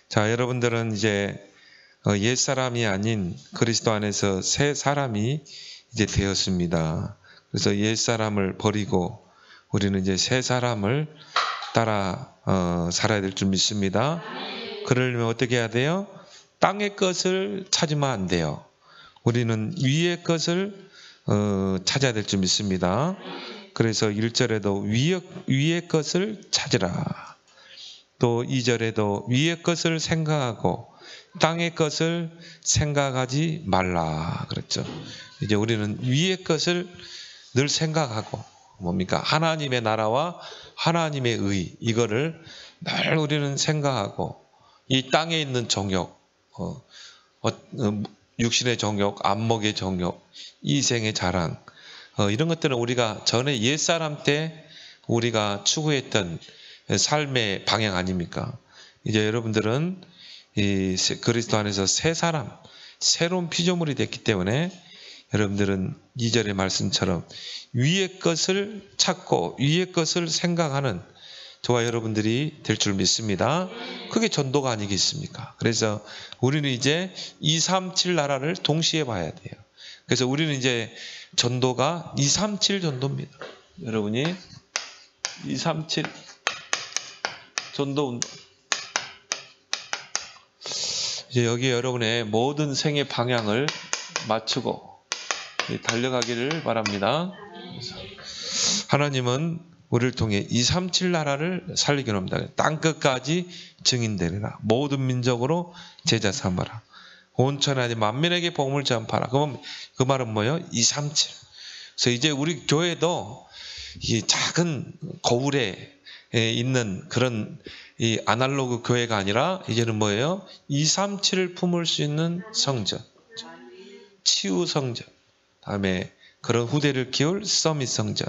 자, 여러분들은 이제 옛사람이 아닌 그리스도 안에서 새 사람이 이제 되었습니다. 그래서 옛사람을 버리고 우리는 이제 새 사람을 따라 살아야 될 줄 믿습니다. 그러려면 어떻게 해야 돼요? 땅의 것을 찾으면 안 돼요. 우리는 위의 것을 찾아야 될 줄 믿습니다. 그래서 1절에도 위의 것을 찾으라. 또 2절에도 위의 것을 생각하고 땅의 것을 생각하지 말라 그랬죠. 이제 우리는 위의 것을 늘 생각하고 뭡니까? 하나님의 나라와 하나님의 의, 이거를 늘 우리는 생각하고 이 땅에 있는 정욕, 육신의 정욕, 안목의 정욕, 이생의 자랑, 이런 것들은 우리가 전에 옛사람 때 우리가 추구했던 삶의 방향 아닙니까? 이제 여러분들은 이 그리스도 안에서 새 사람, 새로운 피조물이 됐기 때문에 여러분들은 2절의 말씀처럼 위의 것을 찾고 위의 것을 생각하는 저와 여러분들이 될 줄 믿습니다. 그게 전도가 아니겠습니까? 그래서 우리는 이제 237 나라를 동시에 봐야 돼요. 그래서 우리는 이제 전도가 237 전도입니다. 여러분이 237 전도 운동. 이제 여기 여러분의 모든 생의 방향을 맞추고 달려가기를 바랍니다. 하나님은 우리를 통해 237 나라를 살리기로 합니다. 땅끝까지 증인되리라. 모든 민족으로 제자 삼아라. 온 천하에 만민에게 복음을 전파하라. 그러면 그 말은 뭐예요? 237. 그래서 이제 우리 교회도 이 작은 거울에 있는 그런 이 아날로그 교회가 아니라 이제는 뭐예요? 237을 품을 수 있는 성전, 치유 성전, 다음에 그런 후대를 키울 서밋 성전.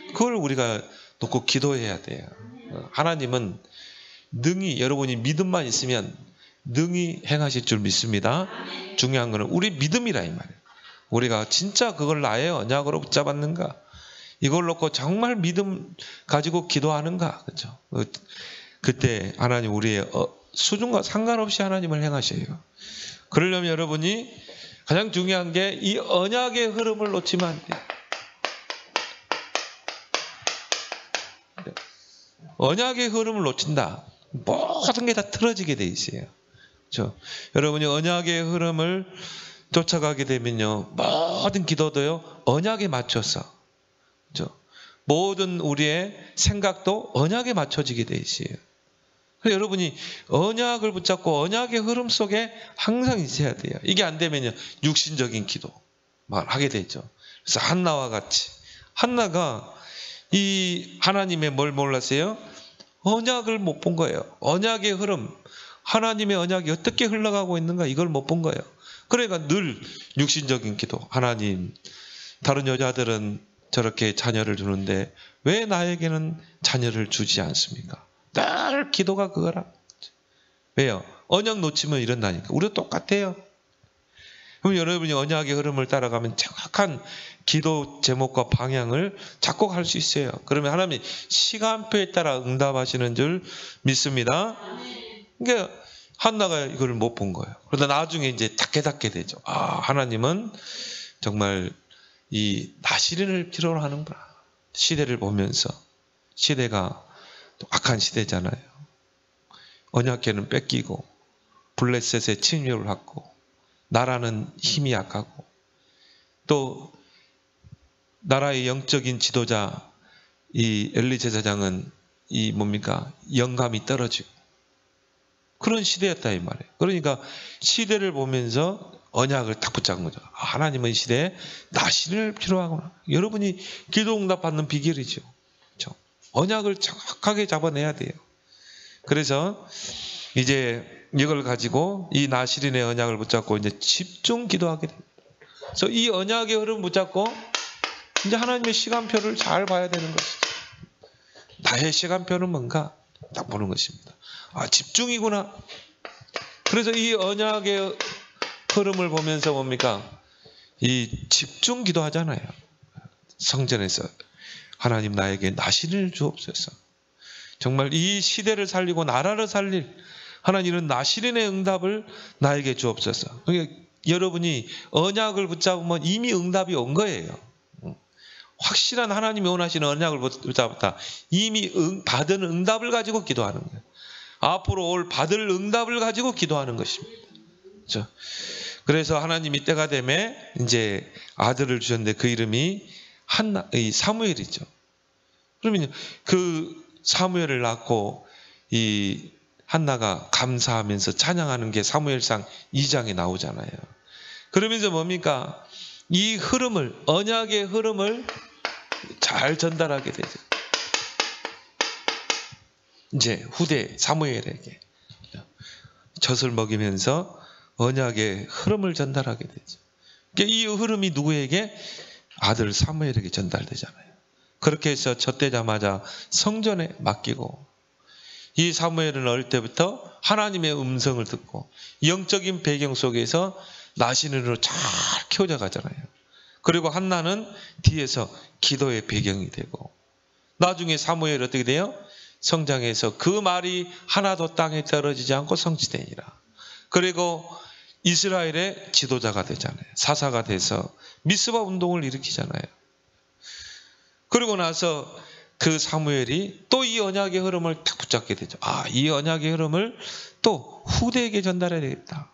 그걸 우리가 놓고 기도해야 돼요. 하나님은 능히 여러분이 믿음만 있으면 능히 행하실 줄 믿습니다. 중요한 것은 우리 믿음이라 이 말이에요. 우리가 진짜 그걸 나의 언약으로 붙잡았는가? 이걸 놓고 정말 믿음 가지고 기도하는가? 그렇죠? 그때 하나님 우리의 수준과 상관없이 하나님을 행하셔요. 그러려면 여러분이 가장 중요한 게 이 언약의 흐름을 놓치면 안 돼요. 언약의 흐름을 놓친다. 모든 게 다 틀어지게 돼 있어요. 그렇죠? 여러분이 언약의 흐름을 쫓아가게 되면요, 모든 기도도요 언약에 맞춰서, 그렇죠? 모든 우리의 생각도 언약에 맞춰지게 돼 있어요. 그래서 여러분이 언약을 붙잡고 언약의 흐름 속에 항상 있어야 돼요. 이게 안 되면요 육신적인 기도만 하게 되죠. 그래서 한나와 같이, 한나가 이 하나님의 뭘 몰랐어요? 언약을 못 본 거예요. 언약의 흐름, 하나님의 언약이 어떻게 흘러가고 있는가 이걸 못 본 거예요. 그러니까 늘 육신적인 기도, 하나님 다른 여자들은 저렇게 자녀를 주는데 왜 나에게는 자녀를 주지 않습니까? 늘 기도가 그거라. 왜요? 언약 놓치면 이런다니까. 우리도 똑같아요. 그럼 여러분이 언약의 흐름을 따라가면 정확한 기도 제목과 방향을 잡고 갈 수 있어요. 그러면 하나님이 시간표에 따라 응답하시는 줄 믿습니다. 그러니까 한나가 이걸 못 본 거예요. 그러다 나중에 이제 깨닫게 되죠. 아, 하나님은 정말 이 나시린을 필요로 하는구나. 시대를 보면서, 시대가 또 악한 시대잖아요. 언약궤는 뺏기고 블레셋의 침략을 받고 나라는 힘이 약하고 또 나라의 영적인 지도자 이 엘리 제사장은 이 뭡니까? 영감이 떨어지고 그런 시대였다 이 말이에요. 그러니까 시대를 보면서 언약을 딱 붙잡은 거죠. 하나님은 이 시대에 나시린을 필요하구나. 여러분이 기도 응답 받는 비결이죠. 그렇죠? 언약을 정확하게 잡아내야 돼요. 그래서 이제 이걸 가지고 이 나시린의 언약을 붙잡고 이제 집중 기도하게 됩니다. 그래서 이 언약의 흐름 붙잡고 이제 하나님의 시간표를 잘 봐야 되는 것이죠. 나의 시간표는 뭔가 딱 보는 것입니다. 아, 집중이구나. 그래서 이 언약의 흐름을 보면서 뭡니까? 이 집중 기도하잖아요. 성전에서 하나님 나에게 나시린을 주옵소서. 정말 이 시대를 살리고 나라를 살릴 하나님은 나시린의 응답을 나에게 주옵소서. 그러니까 여러분이 언약을 붙잡으면 이미 응답이 온 거예요. 확실한 하나님이 원하시는 언약을 붙잡았다. 이미 받은 응답을 가지고 기도하는 거예요. 앞으로 올 받을 응답을 가지고 기도하는 것입니다. 그렇죠? 그래서 하나님이 때가 되면 이제 아들을 주셨는데 그 이름이 사무엘이죠. 그러면 그 사무엘을 낳고 이 한나가 감사하면서 찬양하는 게 사무엘상 2장에 나오잖아요. 그러면서 뭡니까? 이 흐름을, 언약의 흐름을 잘 전달하게 되죠. 이제 후대 사무엘에게 젖을 먹이면서 언약의 흐름을 전달하게 되죠. 그러니까 이 흐름이 누구에게? 아들 사무엘에게 전달되잖아요. 그렇게 해서 젖되자마자 성전에 맡기고, 이 사무엘은 어릴 때부터 하나님의 음성을 듣고 영적인 배경 속에서 나시린으로 잘 키워져 가잖아요. 그리고 한나는 뒤에서 기도의 배경이 되고, 나중에 사무엘이 어떻게 돼요? 성장해서 그 말이 하나도 땅에 떨어지지 않고 성취되니라. 그리고 이스라엘의 지도자가 되잖아요. 사사가 돼서 미스바 운동을 일으키잖아요. 그리고 나서 그 사무엘이 또 이 언약의 흐름을 딱 붙잡게 되죠. 이 언약의 흐름을 또 후대에게 전달해야 되겠다.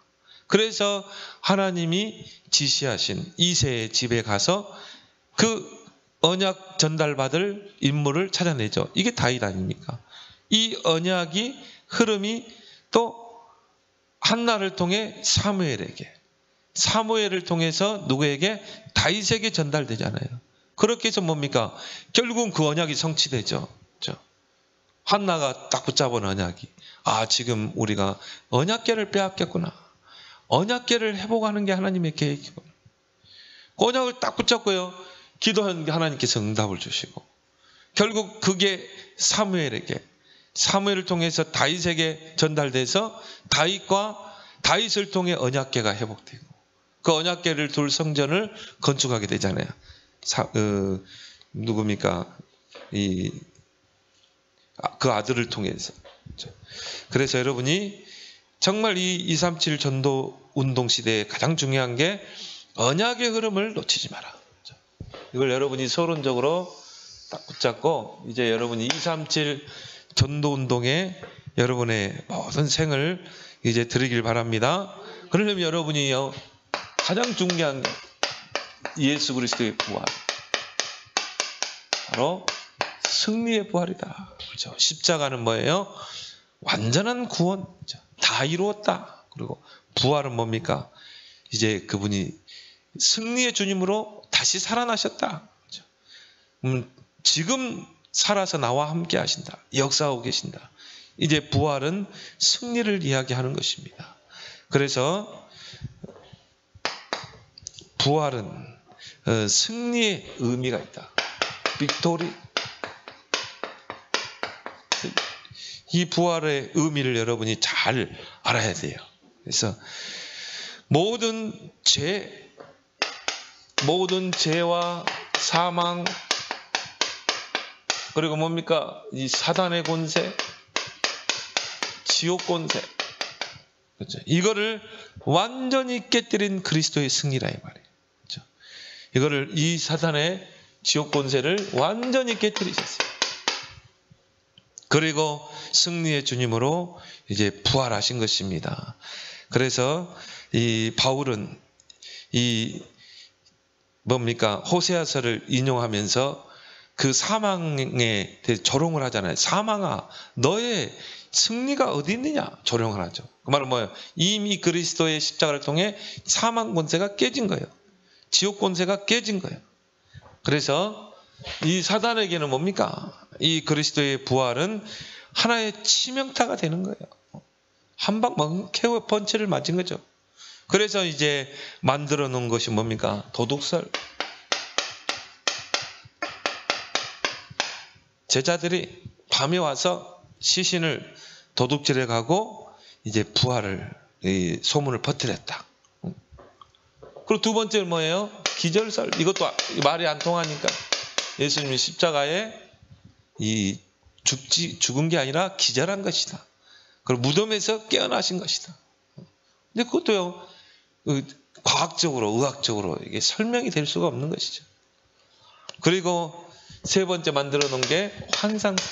그래서 하나님이 지시하신 이새의 집에 가서 그 언약 전달받을 인물을 찾아내죠. 이게 다윗 아닙니까? 이 언약이 흐름이 또 한나를 통해 사무엘을 통해서 누구에게? 다윗에게 전달되잖아요. 그렇게 해서 뭡니까? 결국은 그 언약이 성취되죠. 그렇죠? 한나가 딱 붙잡은 언약이, 지금 우리가 언약궤를 빼앗겼구나. 언약궤를 회복하는 게 하나님의 계획이구나. 그 언약을 딱 붙잡고요, 기도하는 게 하나님께서 응답을 주시고, 결국 그게 사무엘을 통해서 다윗에게 전달돼서 다윗을 통해 언약궤가 회복되고, 그 언약궤를 둘 성전을 건축하게 되잖아요. 누굽니까? 그 아들을 통해서. 그래서 여러분이 정말 이 237 전도 운동 시대에 가장 중요한 게 언약의 흐름을 놓치지 마라. 이걸 여러분이 서론적으로 딱 붙잡고, 이제 여러분이 237 전도 운동에 여러분의 모든 생을 이제 드리길 바랍니다. 그러려면 여러분이요, 가장 중요한 게 예수 그리스도의 부활, 바로 승리의 부활이다. 그렇죠? 십자가는 뭐예요? 완전한 구원, 다 이루었다. 그리고 부활은 뭡니까? 이제 그분이 승리의 주님으로 다시 살아나셨다. 그렇죠? 지금 살아서 나와 함께 하신다. 역사하고 계신다. 이제 부활은 승리를 이야기하는 것입니다. 그래서 부활은 승리의 의미가 있다. 빅토리. 이 부활의 의미를 여러분이 잘 알아야 돼요. 그래서 모든 죄와 사망, 그리고 뭡니까? 이 사단의 권세, 지옥 권세, 그렇죠? 이거를 완전히 깨뜨린 그리스도의 승리라 이 말이에요. 그렇죠? 이거를, 이 사단의 지옥 권세를 완전히 깨뜨리셨어요. 그리고 승리의 주님으로 이제 부활하신 것입니다. 그래서 이 바울은 호세아서를 인용하면서 그 사망에 대해 조롱을 하잖아요. 사망아, 너의 승리가 어디 있느냐? 조롱을 하죠. 그 말은 뭐예요? 이미 그리스도의 십자가를 통해 사망 권세가 깨진 거예요. 지옥 권세가 깨진 거예요. 그래서 이 사단에게는 뭡니까? 이 그리스도의 부활은 하나의 치명타가 되는 거예요. 한 방 KO 펀치를 맞은 거죠. 그래서 이제 만들어 놓은 것이 뭡니까? 도둑설. 제자들이 밤에 와서 시신을 도둑질해 가고 이제 부활을, 이 소문을 퍼뜨렸다. 그리고 두 번째는 뭐예요? 기절설. 이것도 말이 안 통하니까 예수님이 십자가에 죽은 게 아니라 기절한 것이다. 그리고 무덤에서 깨어나신 것이다. 근데 그것도요, 과학적으로, 의학적으로 이게 설명이 될 수가 없는 것이죠. 그리고 세 번째 만들어 놓은 게 환상사.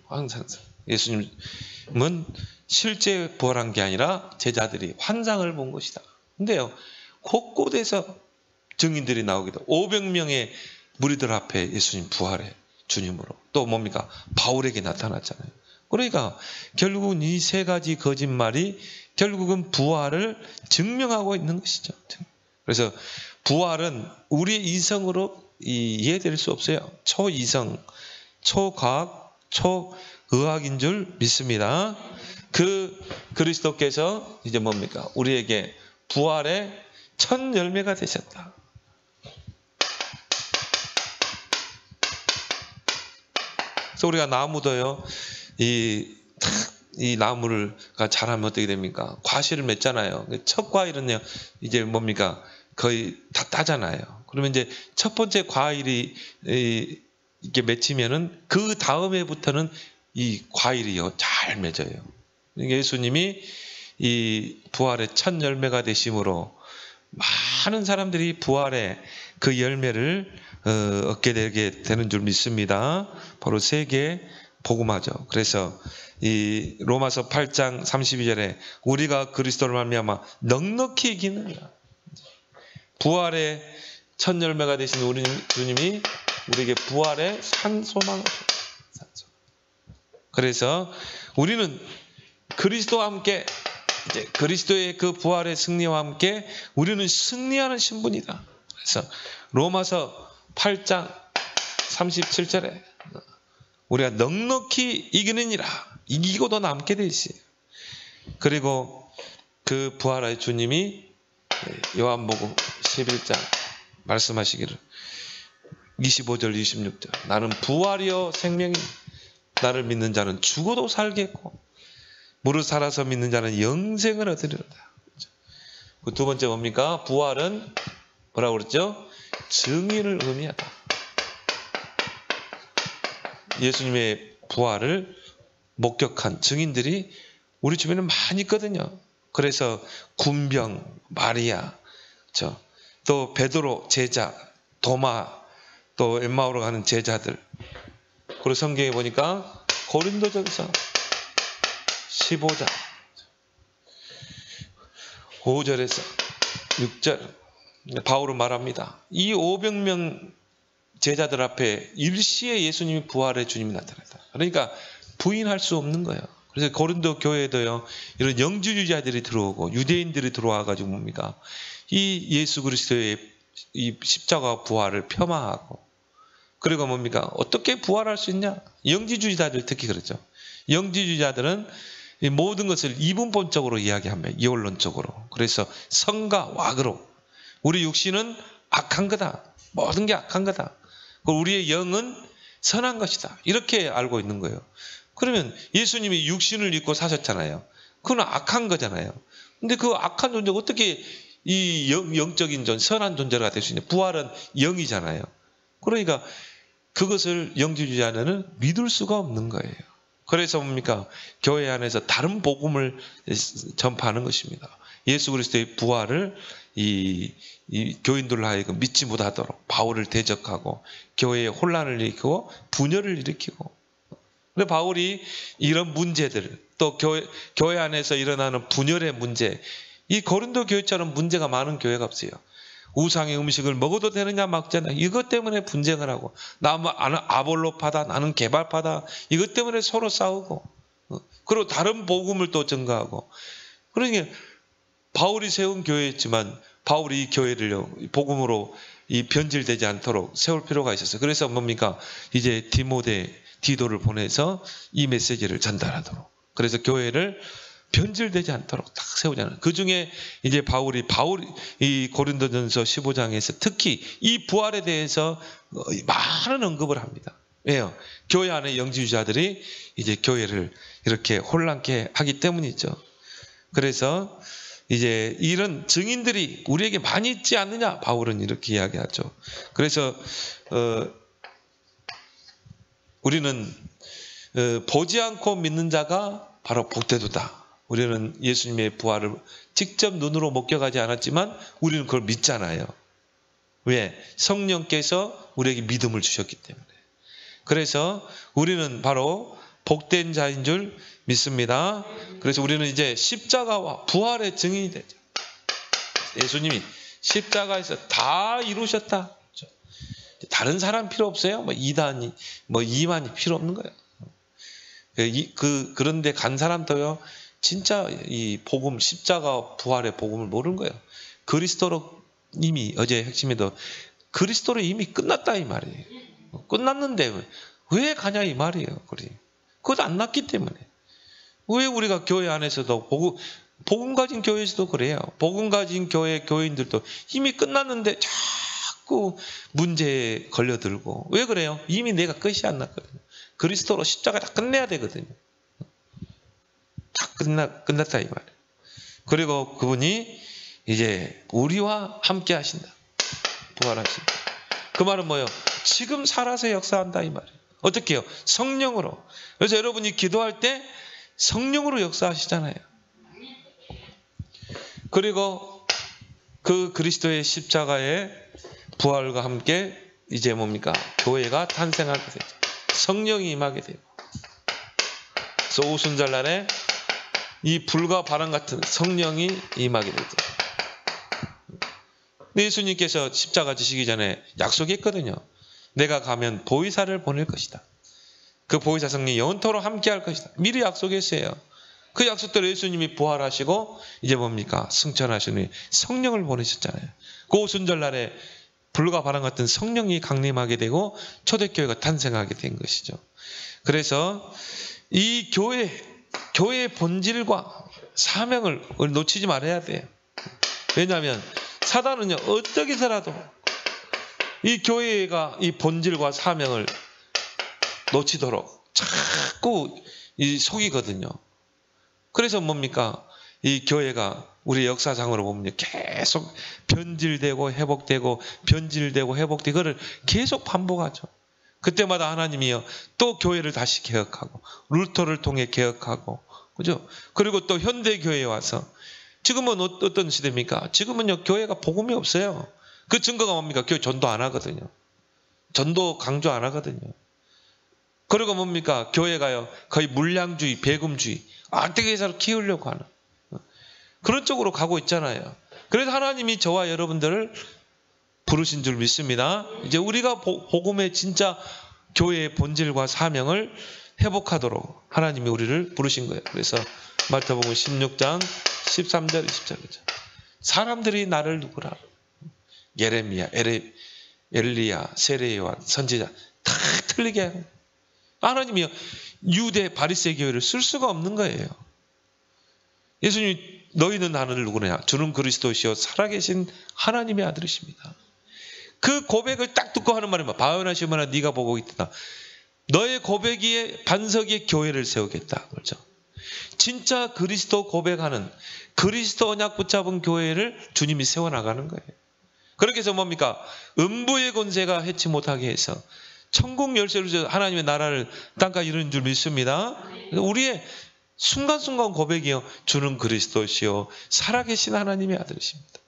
환상사. 예수님은 실제 부활한 게 아니라 제자들이 환상을 본 것이다. 근데요, 곳곳에서 증인들이 나오기도 500명의 무리들 앞에 예수님 부활해 주님으로 또 뭡니까? 바울에게 나타났잖아요. 그러니까 결국은 이 세 가지 거짓말이 결국은 부활을 증명하고 있는 것이죠. 그래서 부활은 우리의 이성으로 이해될 수 없어요. 초이성, 초과학, 초의학인 줄 믿습니다. 그 그리스도께서 이제 뭡니까? 우리에게 부활의 첫 열매가 되셨다. 그래서 우리가 나무도요, 이 나무를 자라면 어떻게 됩니까? 과실을 맺잖아요. 첫 과일은요, 이제 뭡니까? 거의 다 따잖아요. 그러면 이제 첫 번째 과일이 이렇게 맺히면은 그 다음 해부터는 이 과일이요, 잘 맺어요. 예수님이 이 부활의 첫 열매가 되심으로 많은 사람들이 부활의 그 열매를 얻게 되게 되는 줄 믿습니다. 바로 세계 복음화죠. 그래서 이 로마서 8장 32절에 우리가 그리스도를 말미암아 넉넉히 이기느니라. 부활의 첫 열매가 되신 우리 주님이 우리에게 부활의 산소망을 줬어요. 그래서 우리는 그리스도와 함께 이제 그리스도의 그 부활의 승리와 함께 우리는 승리하는 신분이다. 그래서 로마서 8장 37절에 우리가 넉넉히 이기느니라. 이기고도 남게 돼 있어요. 그리고 그 부활의 주님이 요한복음 11장 말씀하시기를 25절 26절 나는 부활이요 생명이 나를 믿는 자는 죽어도 살겠고 무릇 살아서 믿는 자는 영생을 얻으리로다. 그 두 번째 뭡니까? 부활은 뭐라고 그랬죠? 증인을 의미하다. 예수님의 부활을 목격한 증인들이 우리 주변에 많이 있거든요. 그래서 군병, 마리아, 또 베드로 제자, 도마, 또 엠마오로 가는 제자들. 그리고 성경에 보니까 고린도전서 15장 5절에서 6절 바울은 말합니다. 이 500명 제자들 앞에 일시에 예수님이 부활의 주님이 나타났다. 그러니까 부인할 수 없는 거예요. 그래서 고린도 교회에도요, 이런 영주주의자들이 들어오고 유대인들이 들어와가지고 뭡니까? 이 예수 그리스도의 이 십자가 부활을 폄하하고, 그리고 뭡니까? 어떻게 부활할 수 있냐? 영지주의자들 특히 그렇죠. 영지주의자들은 이 모든 것을 이분법적으로 이야기합니다. 이원론적으로. 그래서 성과 와그로 우리 육신은 악한 거다. 모든 게 악한 거다. 우리의 영은 선한 것이다. 이렇게 알고 있는 거예요. 그러면 예수님이 육신을 입고 사셨잖아요. 그건 악한 거잖아요. 근데 그 악한 존재가 어떻게 이 영적인 선한 존재가 될 수 있냐? 부활은 영이잖아요. 그러니까 그것을 영지주의자는 믿을 수가 없는 거예요. 그래서 뭡니까? 교회 안에서 다른 복음을 전파하는 것입니다. 예수 그리스도의 부활을 이 교인들로 하여금 믿지 못하도록 바울을 대적하고 교회에 혼란을 일으키고 분열을 일으키고. 근데 바울이 이런 문제들, 또 교회 안에서 일어나는 분열의 문제, 이 고린도 교회처럼 문제가 많은 교회가 없어요. 우상의 음식을 먹어도 되느냐 막잖아. 이것 때문에 분쟁을 하고, 나는 아볼로파다, 나는 개발파다. 이것 때문에 서로 싸우고, 그리고 다른 복음을 또 증거하고. 그러니까 바울이 세운 교회였지만 바울이 이 교회를 복음으로 이 변질되지 않도록 세울 필요가 있었어요. 그래서 뭡니까? 이제 디도를 보내서 이 메시지를 전달하도록. 그래서 교회를 변질되지 않도록 딱 세우잖아요. 그 중에 이제 바울이 이 고린도전서 15장에서 특히 이 부활에 대해서 많은 언급을 합니다. 왜요? 교회 안에 영지주의자들이 이제 교회를 이렇게 혼란케 하기 때문이죠. 그래서 이제 이런 증인들이 우리에게 많이 있지 않느냐? 바울은 이렇게 이야기하죠. 그래서 우리는 보지 않고 믿는 자가 바로 복되도다. 우리는 예수님의 부활을 직접 눈으로 목격하지 않았지만 우리는 그걸 믿잖아요. 왜? 성령께서 우리에게 믿음을 주셨기 때문에. 그래서 우리는 바로 복된 자인 줄 믿습니다. 그래서 우리는 이제 십자가와 부활의 증인이 되죠. 예수님이 십자가에서 다 이루셨다. 다른 사람 필요 없어요. 뭐 이단이, 뭐 이만이 필요 없는 거예요. 그런데 간 사람도요, 진짜 이 복음, 십자가 부활의 복음을 모르는 거예요. 그리스도로 이미, 어제 핵심에도 그리스도로 이미 끝났다 이 말이에요. 끝났는데 왜 가냐 이 말이에요. 그것도 안 났기 때문에. 왜 우리가 교회 안에서도 복음 가진 교회에서도 그래요. 복음 가진 교회인들도 이미 끝났는데 자꾸 문제에 걸려들고. 왜 그래요? 이미 내가 끝이 안 났거든요. 그리스도로 십자가 다 끝내야 되거든요. 다 끝났다 이 말이에요. 그리고 그분이 이제 우리와 함께 하신다. 부활하신다. 그 말은 뭐예요? 지금 살아서 역사한다 이 말이에요. 어떻게 해요? 성령으로. 그래서 여러분이 기도할 때 성령으로 역사하시잖아요. 그리고 그 그리스도의 십자가의 부활과 함께 이제 뭡니까? 교회가 탄생하게 되죠. 성령이 임하게 되고. 그래서 오순절날에 이 불과 바람 같은 성령이 임하게 되죠. 예수님께서 십자가 지시기 전에 약속했거든요. 내가 가면 보혜사를 보낼 것이다. 그 보혜사 성령이 영원토록 함께할 것이다. 미리 약속했어요. 그 약속대로 예수님이 부활하시고 이제 뭡니까? 승천하시니 성령을 보내셨잖아요. 그 오순절날에 불과 바람 같은 성령이 강림하게 되고 초대교회가 탄생하게 된 것이죠. 그래서 이 교회의 본질과 사명을 놓치지 말아야 돼요. 왜냐하면 사단은요, 어떻게 해서라도 이 교회가 이 본질과 사명을 놓치도록 자꾸 속이거든요. 그래서 뭡니까? 이 교회가 우리 역사상으로 보면 계속 변질되고 회복되고 변질되고 회복되고 그거를 계속 반복하죠. 그때마다 하나님이요 또 교회를 다시 개혁하고 루터를 통해 개혁하고 그죠? 그리고 또 현대 교회에 와서 지금은 어떤 시대입니까? 지금은요 교회가 복음이 없어요. 그 증거가 뭡니까? 교회 전도 안 하거든요. 전도 강조 안 하거든요. 그리고 뭡니까? 교회가요 거의 물량주의, 배금주의 어떻게 해서 키우려고 하는 그런 쪽으로 가고 있잖아요. 그래서 하나님이 저와 여러분들을 부르신 줄 믿습니다. 이제 우리가 복음의 진짜 교회의 본질과 사명을 회복하도록 하나님이 우리를 부르신 거예요. 그래서 마태복음 16장 13절 20절이죠. 사람들이 나를 누구라? 예레미야, 엘리야, 세례 요한, 선지자 다 틀리게 하고 하나님이요 유대 바리새 교회를 쓸 수가 없는 거예요. 예수님이 너희는 나를 누구냐? 주는 그리스도시요 살아계신 하나님의 아들이십니다. 그 고백을 딱 듣고 하는 말이 바요나 시모나 네가 보고 있다. 너의 고백에 반석의 교회를 세우겠다. 그렇죠? 진짜 그리스도 고백하는 그리스도 언약 붙잡은 교회를 주님이 세워나가는 거예요. 그렇게 해서 뭡니까? 음부의 권세가 해치 못하게 해서 천국 열쇠로 하나님의 나라를 땅까지 이루는 줄 믿습니다. 우리의 순간순간 고백이요. 주는 그리스도시요 살아계신 하나님의 아들이십니다.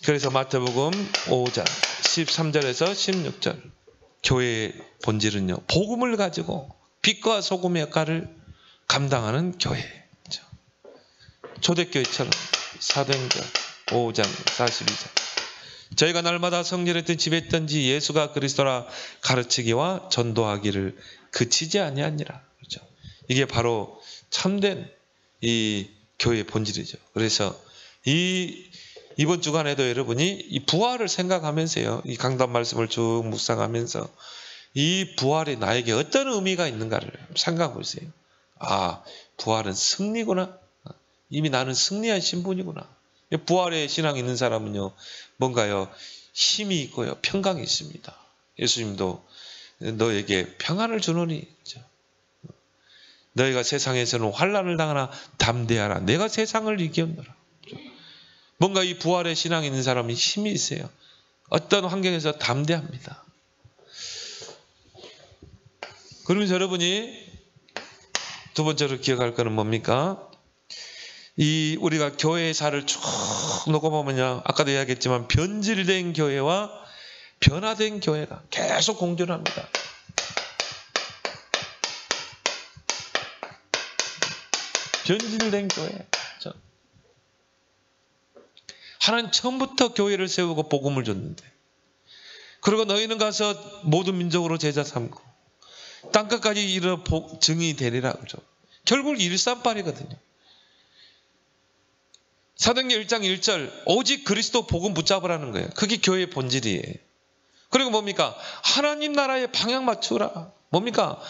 그래서 마태복음 5장 13절에서 16절 교회의 본질은요. 복음을 가지고 빛과 소금의 역할을 감당하는 교회. 초대교회처럼 사도행전 5장 42절 저희가 날마다 성전했던 집했던지 예수가 그리스도라 가르치기와 전도하기를 그치지 아니하니라. 그렇죠? 이게 바로 참된 이 교회의 본질이죠. 그래서 이번 주간에도 여러분이 이 부활을 생각하면서요. 이 강단 말씀을 쭉 묵상하면서 이 부활이 나에게 어떤 의미가 있는가를 생각해 보세요. 아, 부활은 승리구나. 이미 나는 승리한 신분이구나. 부활의 신앙이 있는 사람은요. 뭔가요. 힘이 있고요. 평강이 있습니다. 예수님도 너에게 평안을 주노니 너희가 세상에서는 환난을 당하나 담대하라. 내가 세상을 이겼노라. 뭔가 이 부활의 신앙이 있는 사람이 힘이 있어요. 어떤 환경에서 담대합니다. 그러면서 여러분이 두 번째로 기억할 거는 뭡니까? 이 우리가 교회사를 쭉 놓고 보면요, 아까도 이야기했지만 변질된 교회와 변화된 교회가 계속 공존합니다. 변질된 교회. 하나님 처음부터 교회를 세우고 복음을 줬는데, 그리고 너희는 가서 모든 민족으로 제자 삼고 땅끝까지 이르러 증인이 되리라 그러죠. 결국 일삼팔이거든요. 사도행전 1장 1절 오직 그리스도 복음 붙잡으라는 거예요. 그게 교회의 본질이에요. 그리고 뭡니까? 하나님 나라에 방향 맞추라. 뭡니까?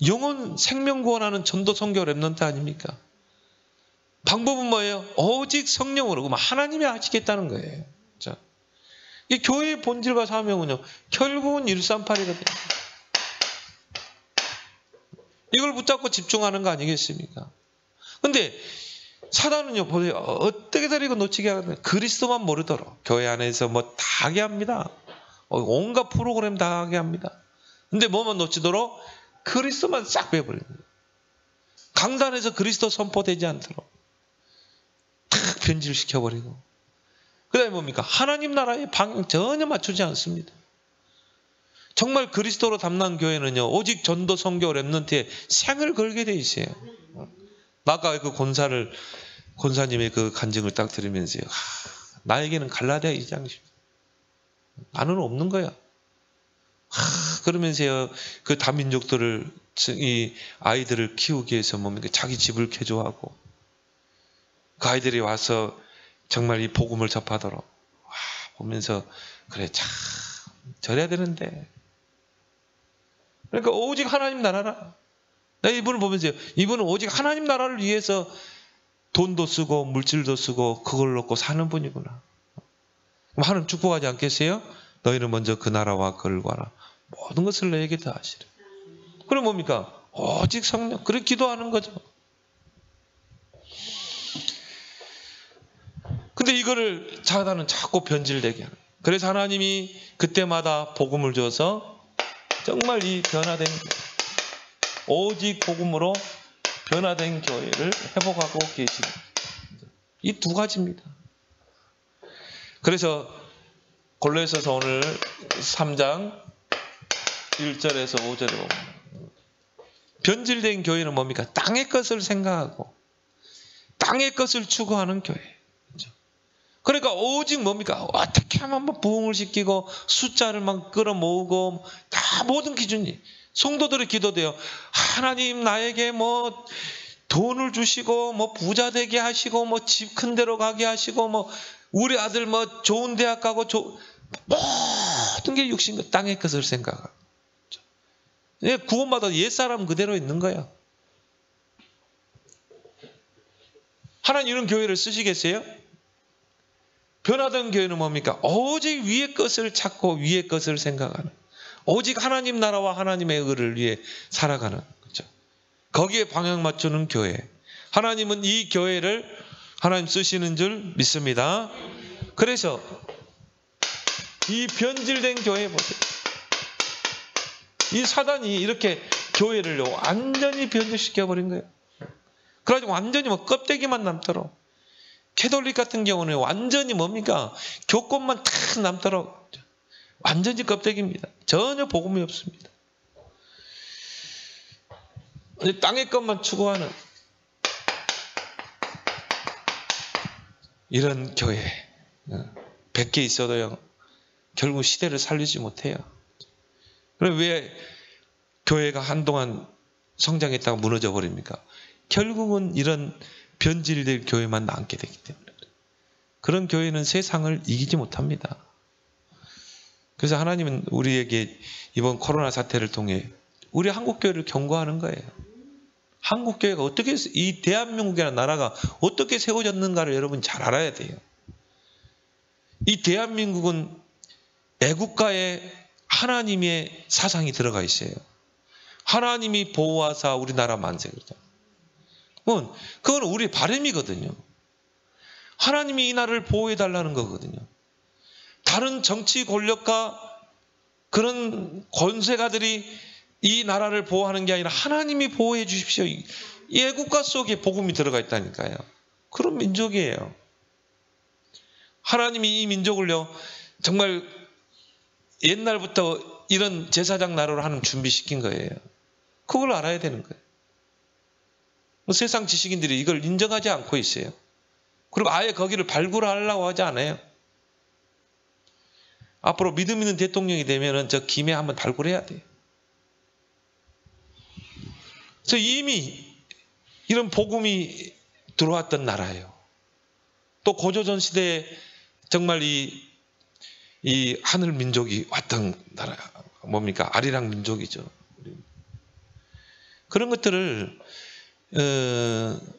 영혼 생명 구원하는 전도 선교 랩넌트 아닙니까? 방법은 뭐예요? 오직 성령으로. 그럼 하나님이 하시겠다는 거예요. 자, 이 교회의 본질과 사명은요, 결국은 138이거든요. 이걸 붙잡고 집중하는 거 아니겠습니까? 근데 사단은요, 보세요. 어떻게든 이거 놓치게 하거든요. 그리스도만 모르도록 교회 안에서 뭐 다 하게 합니다. 온갖 프로그램 다 하게 합니다. 근데 뭐만 놓치도록 그리스도만 싹 빼버립니다. 강단에서 그리스도 선포되지 않도록 탁 변질시켜버리고, 그 다음에 뭡니까? 하나님 나라의 방향 전혀 맞추지 않습니다. 정말 그리스도로 담난 교회는요, 오직 전도 선교 랩넌트에 생을 걸게 돼 있어요. 아까 그 권사님의 그 간증을 딱 들으면서요, 나에게는 갈라디아 2장 나는 없는 거야. 그러면서요, 그 다민족들을, 이 아이들을 키우기 위해서 뭡니까? 자기 집을 개조하고, 그 아이들이 와서 정말 이 복음을 접하도록 보면서, 그래, 참 저래야 되는데. 그러니까 오직 하나님 나라라. 내가 이분을 보면서요, 이분은 오직 하나님 나라를 위해서 돈도 쓰고 물질도 쓰고 그걸 놓고 사는 분이구나. 그럼 하나님 축복하지 않겠어요? 너희는 먼저 그 나라와 그를 구하라. 모든 것을 너에게 다 하시라. 그럼 뭡니까? 오직 성령. 그렇게 기도하는 거죠. 근데 이거를 사단은 자꾸 변질되게 하는 거예요. 그래서 하나님이 그때마다 복음을 줘서 정말 이 변화된, 오직 복음으로 변화된 교회를 회복하고 계십니다. 이 두 가지입니다. 그래서 골로새서 오늘 3장 1절에서 5절에 보면, 변질된 교회는 뭡니까? 땅의 것을 생각하고 땅의 것을 추구하는 교회. 그러니까 오직 뭡니까? 어떻게 하면 뭐 부흥을 시키고 숫자를 막 끌어모으고, 다 모든 기준이, 성도들의 기도돼요. 하나님 나에게 뭐 돈을 주시고 뭐 부자 되게 하시고 뭐 집 큰 데로 가게 하시고 뭐 우리 아들 뭐 좋은 대학 가고 모든 게 육신과 땅의 것을 생각하고, 구원받아 옛사람 그대로 있는 거예요. 하나님 이런 교회를 쓰시겠어요? 변화된 교회는 뭡니까? 오직 위의 것을 찾고 위의 것을 생각하는, 오직 하나님 나라와 하나님의 의를 위해 살아가는, 그렇죠? 거기에 방향 맞추는 교회. 하나님은 이 교회를 하나님 쓰시는 줄 믿습니다. 그래서 이 변질된 교회 보세요. 이 사단이 이렇게 교회를 완전히 변질시켜버린 거예요. 그래가지고 완전히 뭐 껍데기만 남도록, 캐톨릭 같은 경우는 완전히 뭡니까? 교권만 탁 남도록 완전히 껍데기입니다. 전혀 복음이 없습니다. 땅의 것만 추구하는 이런 교회, 100개 있어도요, 결국 시대를 살리지 못해요. 그럼 왜 교회가 한동안 성장했다가 무너져 버립니까? 결국은 이런 변질될 교회만 남게 되기 때문에. 그런 교회는 세상을 이기지 못합니다. 그래서 하나님은 우리에게 이번 코로나 사태를 통해 우리 한국교회를 경고하는 거예요. 한국교회가 어떻게, 이 대한민국이라는 나라가 어떻게 세워졌는가를 여러분 잘 알아야 돼요. 이 대한민국은 애국가에 하나님의 사상이 들어가 있어요. 하나님이 보호하사 우리나라 만세. 그건 우리의 바람이거든요. 하나님이 이 나라를 보호해달라는 거거든요. 다른 정치 권력과 그런 권세가들이 이 나라를 보호하는 게 아니라 하나님이 보호해 주십시오. 이 애국가 속에 복음이 들어가 있다니까요. 그런 민족이에요. 하나님이 이 민족을요, 정말 옛날부터 이런 제사장 나라로 하는 준비시킨 거예요. 그걸 알아야 되는 거예요. 세상 지식인들이 이걸 인정하지 않고 있어요. 그리고 아예 거기를 발굴하려고 하지 않아요. 앞으로 믿음 있는 대통령이 되면은 저 김해 한번 발굴해야 돼요. 그래서 이미 이런 복음이 들어왔던 나라예요. 또 고조선 시대에 정말 이 하늘 민족이 왔던 나라, 뭡니까? 아리랑 민족이죠. 그런 것들을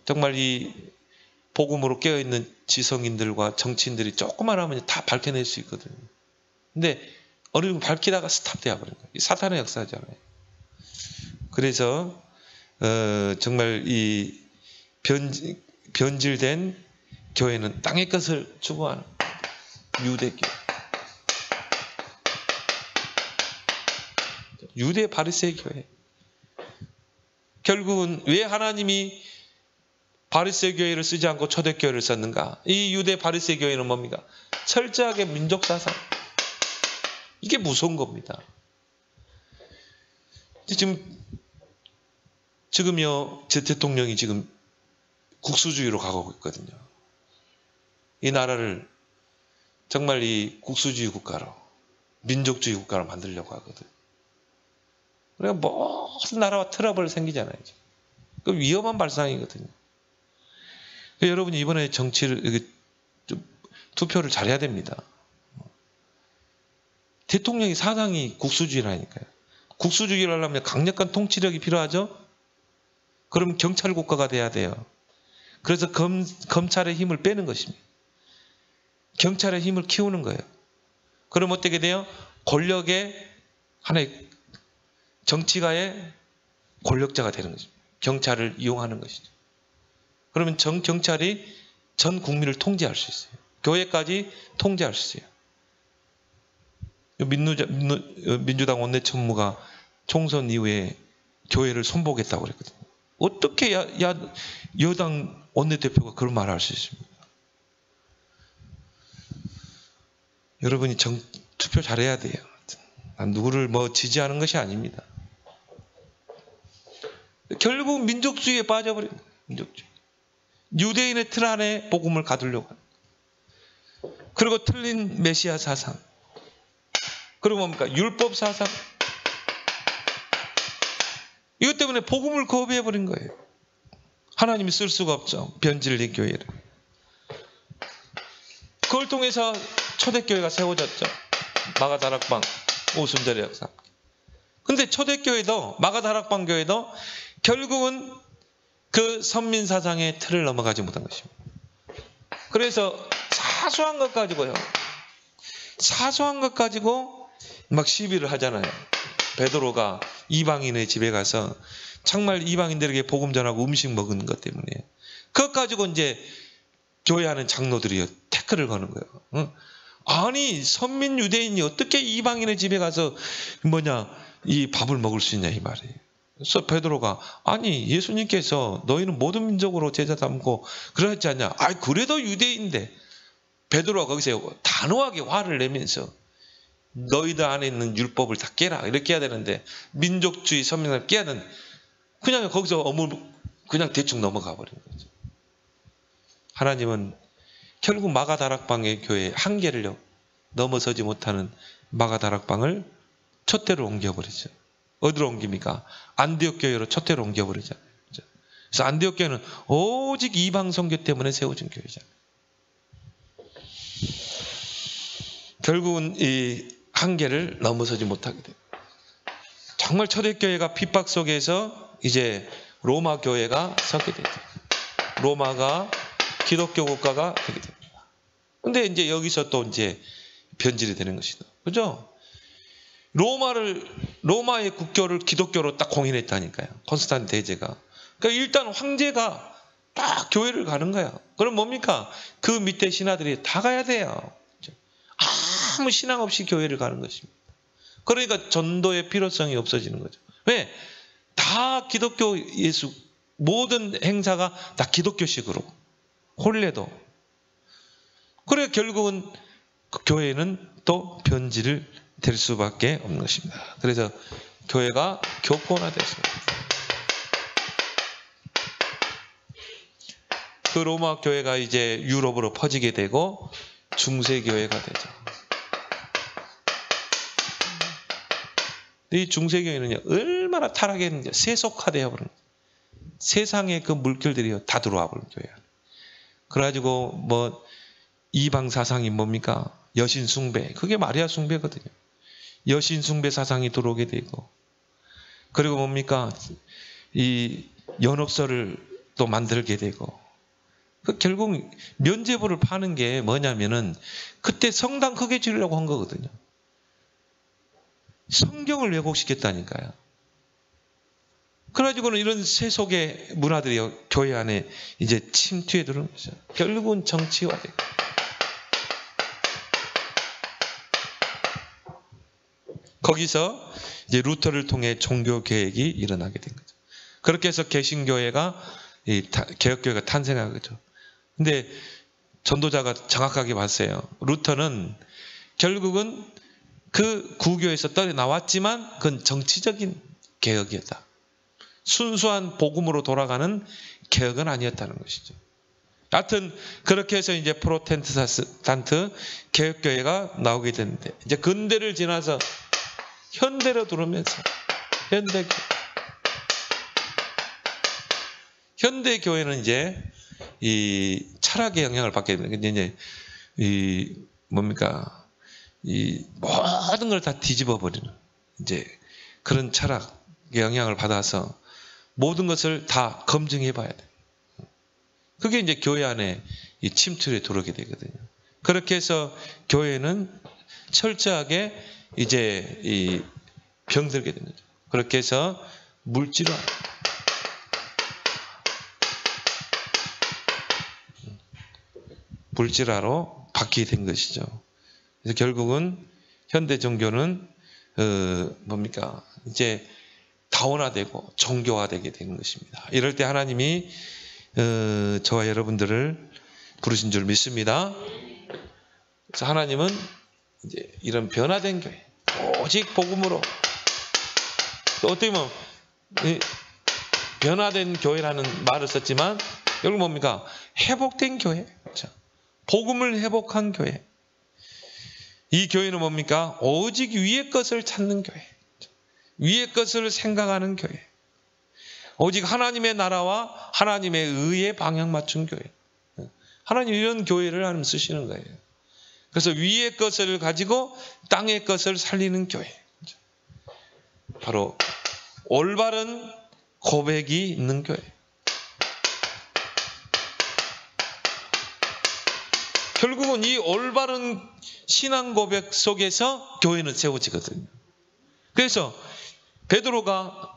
정말 이 복음으로 깨어있는 지성인들과 정치인들이 조금만 하면 다 밝혀낼 수 있거든요. 근데 어느 정도 밝히다가 스탑되어 버린 거예요. 사탄의 역사잖아요. 그래서 정말 이 변질된 교회는 땅의 것을 추구하는 유대교, 유대 바리새인 교회. 결국은 왜 하나님이 바리새 교회를 쓰지 않고 초대교회를 썼는가? 이 유대 바리새 교회는 뭡니까? 철저하게 민족 사상. 이게 무서운 겁니다. 지금요, 제 대통령이 지금 국수주의로 가고 있거든요. 이 나라를 정말 이 국수주의 국가로, 민족주의 국가로 만들려고 하거든. 그러니까 모든 나라와 트러블 생기잖아요. 그 위험한 발상이거든요. 여러분이 이번에 정치를 좀 투표를 잘해야 됩니다. 대통령이 사상이 국수주의라니까요. 국수주의를 하려면 강력한 통치력이 필요하죠. 그럼 경찰 국가가 돼야 돼요. 그래서 검찰의 힘을 빼는 것입니다. 경찰의 힘을 키우는 거예요. 그럼 어떻게 돼요? 권력의 하나의 정치가의 권력자가 되는 거죠. 경찰을 이용하는 것이죠. 그러면 경찰이 전 국민을 통제할 수 있어요. 교회까지 통제할 수 있어요. 민주당 원내천무가 총선 이후에 교회를 손보겠다고 그랬거든요. 어떻게 여당 원내대표가 그런 말을 할 수 있습니까? 여러분이 투표 잘해야 돼요. 누구를 지지하는 것이 아닙니다. 결국 민족주의에 빠져버린 거예요. 민족주의. 유대인의 틀 안에 복음을 가두려고 하는 거예요. 그리고 틀린 메시아 사상. 그리고 뭡니까? 율법 사상. 이것 때문에 복음을 거부해버린 거예요. 하나님이 쓸 수가 없죠. 변질된 교회를. 그걸 통해서 초대교회가 세워졌죠. 마가다락방, 오순절의 역사. 근데 초대교회도, 마가다락방 교회도 결국은 그 선민사상의 틀을 넘어가지 못한 것입니다. 그래서 사소한 것 가지고요. 사소한 것 가지고 막 시비를 하잖아요. 베드로가 이방인의 집에 가서 정말 이방인들에게 복음 전하고 음식 먹은 것 때문에 그것 가지고 이제 교회하는 장로들이 태클을 거는 거예요. 아니 선민 유대인이 어떻게 이방인의 집에 가서 이 밥을 먹을 수 있냐 이 말이에요. 그래서 베드로가 아니 예수님께서 너희는 모든 민족으로 제자 삼고 그러지 않냐. 그래도 유대인인데 베드로가 거기서 단호하게 화를 내면서 너희들 안에 있는 율법을 다 깨라 이렇게 해야 되는데 민족주의 선민을 깨야 되는데 그냥 거기서 그냥 대충 넘어가 버린 거죠. 하나님은 결국 마가다락방의 교회 한계를요 넘어서지 못하는 마가다락방을 촛대로 옮겨버리죠. 어디로 옮깁니까? 안디옥 교회로 촛대로 옮겨버리잖아요. 그래서 안디옥 교회는 오직 이방 선교 때문에 세워진 교회잖아요. 결국은 이 한계를 넘어서지 못하게 돼요. 정말 초대교회가 핍박 속에서 이제 로마 교회가 서게 되죠. 로마가 기독교 국가가 되게 됩니다. 근데 이제 여기서 또 이제 변질이 되는 것이다. 그죠? 로마의 국교를 기독교로 딱 공인했다니까요. 콘스탄틴 대제가. 그러니까 일단 황제가 딱 교회를 가는 거야. 그럼 뭡니까? 그 밑에 신하들이 다 가야 돼요. 아무 신앙 없이 교회를 가는 것입니다. 그러니까 전도의 필요성이 없어지는 거죠. 왜? 다 기독교 예수 모든 행사가 다 기독교식으로 혼례도. 그래 결국은 그 교회는 또 변질을 될 수밖에 없는 것입니다. 그래서 교회가 교권화됐습니다. 그 로마 교회가 이제 유럽으로 퍼지게 되고 중세 교회가 되죠. 이 중세 교회는요 얼마나 타락했는지 세속화되어 버린 세상의 그 물결들이 다 들어와 버린 교회야. 그래가지고 뭐 이방 사상이 뭡니까? 여신 숭배. 그게 마리아 숭배거든요. 여신 숭배 사상이 들어오게 되고, 그리고 뭡니까? 이 연업설을 또 만들게 되고, 그 결국 면죄부를 파는 게 뭐냐면은 그때 성당 크게 지으려고 한 거거든요. 성경을 왜곡시켰다니까요. 그래가지고는 이런 세속의 문화들이 교회 안에 이제 침투해 들어오는 거죠. 결국은 정치화되고. 거기서 이제 루터를 통해 종교 개혁이 일어나게 된 거죠. 그렇게 해서 개신교회가 개혁교회가 탄생한 거죠. 근데 전도자가 정확하게 봤어요. 루터는 결국은 그 구교에서 떨어 나왔지만 그건 정치적인 개혁이었다. 순수한 복음으로 돌아가는 개혁은 아니었다는 것이죠. 하여튼 그렇게 해서 이제 프로테스탄트 개혁교회가 나오게 됐는데 이제 근대를 지나서 현대로 들어오면서 현대교회는 이제 이 철학의 영향을 받게 됩니다. 근데 이제 이 뭡니까? 이 모든 걸 다 뒤집어 버리는 이제 그런 철학의 영향을 받아서 모든 것을 다 검증해 봐야 돼. 그게 이제 교회 안에 이 침투에 들어오게 되거든요. 그렇게 해서 교회는 철저하게 이제 이 병들게 됩니다. 그렇게 해서 물질화로 바뀌게 된 것이죠. 그래서 결국은 현대 종교는 뭡니까? 이제 다원화되고 종교화되게 된 것입니다. 이럴 때 하나님이 저와 여러분들을 부르신 줄 믿습니다. 그래서 하나님은 이제 이런 변화된 교회, 오직 복음으로, 또 어떻게 보면 변화된 교회라는 말을 썼지만 여기 뭡니까? 회복된 교회, 그렇죠? 복음을 회복한 교회. 이 교회는 뭡니까? 오직 위의 것을 찾는 교회, 위의 것을 생각하는 교회, 오직 하나님의 나라와 하나님의 의에 방향 맞춘 교회. 하나님 이런 교회를 하나님 쓰시는 거예요. 그래서 위의 것을 가지고 땅의 것을 살리는 교회. 바로 올바른 고백이 있는 교회. 결국은 이 올바른 신앙 고백 속에서 교회는 세워지거든요. 그래서 베드로가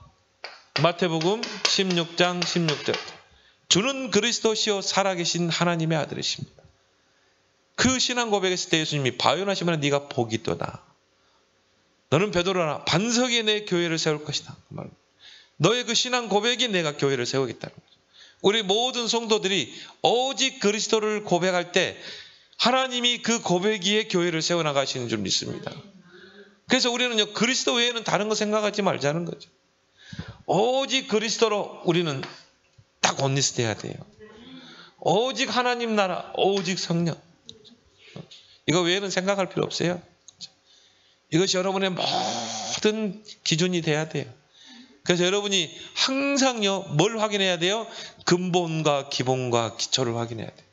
마태복음 16장 16절 주는 그리스도시요 살아계신 하나님의 아들이십니다. 그 신앙 고백했을 때 예수님이 바요나시면 네가 복이 있도다. 너는 베드로라 반석에 내 교회를 세울 것이다. 너의 그 신앙 고백이 내가 교회를 세우겠다는 거죠. 우리 모든 성도들이 오직 그리스도를 고백할 때 하나님이 그 고백 위에 교회를 세워나가시는 줄 믿습니다. 그래서 우리는요 그리스도 외에는 다른 거 생각하지 말자는 거죠. 오직 그리스도로 우리는 딱 온리스트해야 돼요. 오직 하나님 나라, 오직 성령. 이거 외에는 생각할 필요 없어요. 이것이 여러분의 모든 기준이 돼야 돼요. 그래서 여러분이 항상요 뭘 확인해야 돼요? 근본과 기본과 기초를 확인해야 돼요.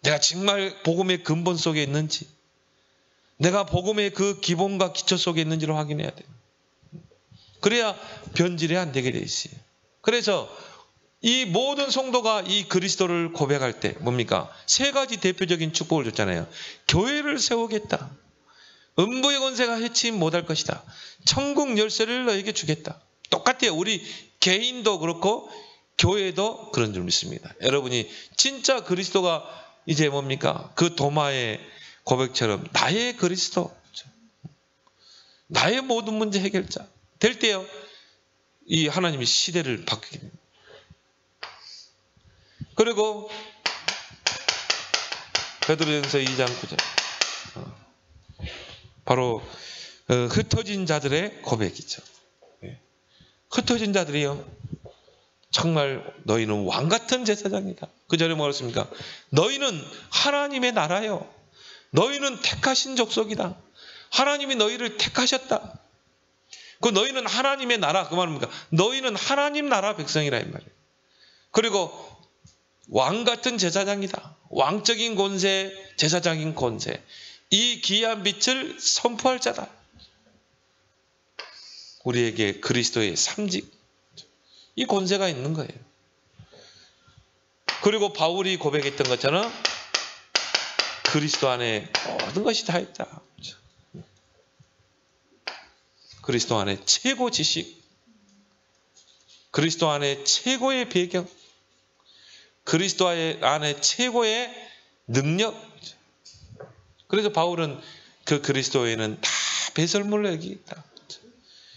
내가 정말 복음의 근본 속에 있는지, 내가 복음의 그 기본과 기초 속에 있는지를 확인해야 돼요. 그래야 변질이 안 되게 돼 있어요. 그래서 이 모든 성도가 이 그리스도를 고백할 때 뭡니까? 세 가지 대표적인 축복을 줬잖아요. 교회를 세우겠다. 음부의 권세가 해치 못할 것이다. 천국 열쇠를 너에게 주겠다. 똑같아요. 우리 개인도 그렇고 교회도 그런 줄 믿습니다. 여러분이 진짜 그리스도가 이제 뭡니까? 그 도마의 고백처럼 나의 그리스도, 나의 모든 문제 해결자 될 때요. 이 하나님이 시대를 바꾸게 됩니다. 그리고 베드로전서 2장 9절 바로 흩어진 자들의 고백이죠. 흩어진 자들이요, 정말 너희는 왕같은 제사장이다. 그 전에 뭐랬습니까? 너희는 하나님의 나라요, 너희는 택하신 족속이다. 하나님이 너희를 택하셨다. 그 너희는 하나님의 나라, 그 말입니까? 너희는 하나님 나라 백성이라 이 말이에요. 그리고 왕같은 제사장이다. 왕적인 권세, 제사장인 권세, 이 귀한 빛을 선포할 자다. 우리에게 그리스도의 삼직, 이 권세가 있는 거예요. 그리고 바울이 고백했던 것처럼 그리스도 안에 모든 것이 다 있다. 그리스도 안에 최고 지식, 그리스도 안에 최고의 배경, 그리스도 안에 최고의 능력. 그래서 바울은 그 그리스도에는 다 배설물력이 있다.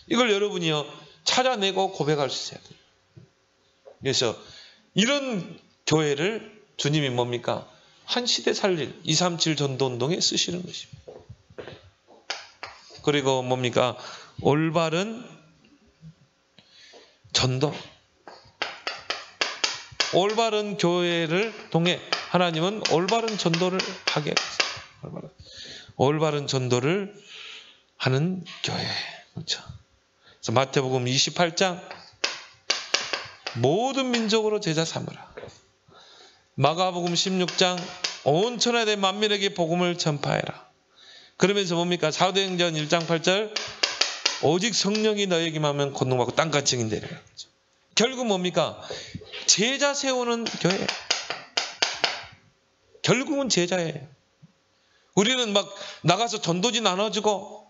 이걸 여러분이요 찾아내고 고백할 수 있어야 돼요. 그래서 이런 교회를 주님이 뭡니까? 한 시대 살릴 237 전도운동에 쓰시는 것입니다. 그리고 뭡니까? 올바른 전도, 올바른 교회를 통해 하나님은 올바른 전도를 하게 했어요. 올바른 전도를 하는 교회. 그렇죠? 그래서 마태복음 28장 모든 민족으로 제자 삼으라. 마가복음 16장 온 천하에 만민에게 복음을 전파해라. 그러면서 뭡니까? 사도행전 1장 8절 오직 성령이 너에게 임하면 권능받고 땅같이 증인되리라. 그렇죠? 결국 뭡니까? 제자 세우는 교회. 결국은 제자예요. 우리는 막 나가서 전도지 나눠주고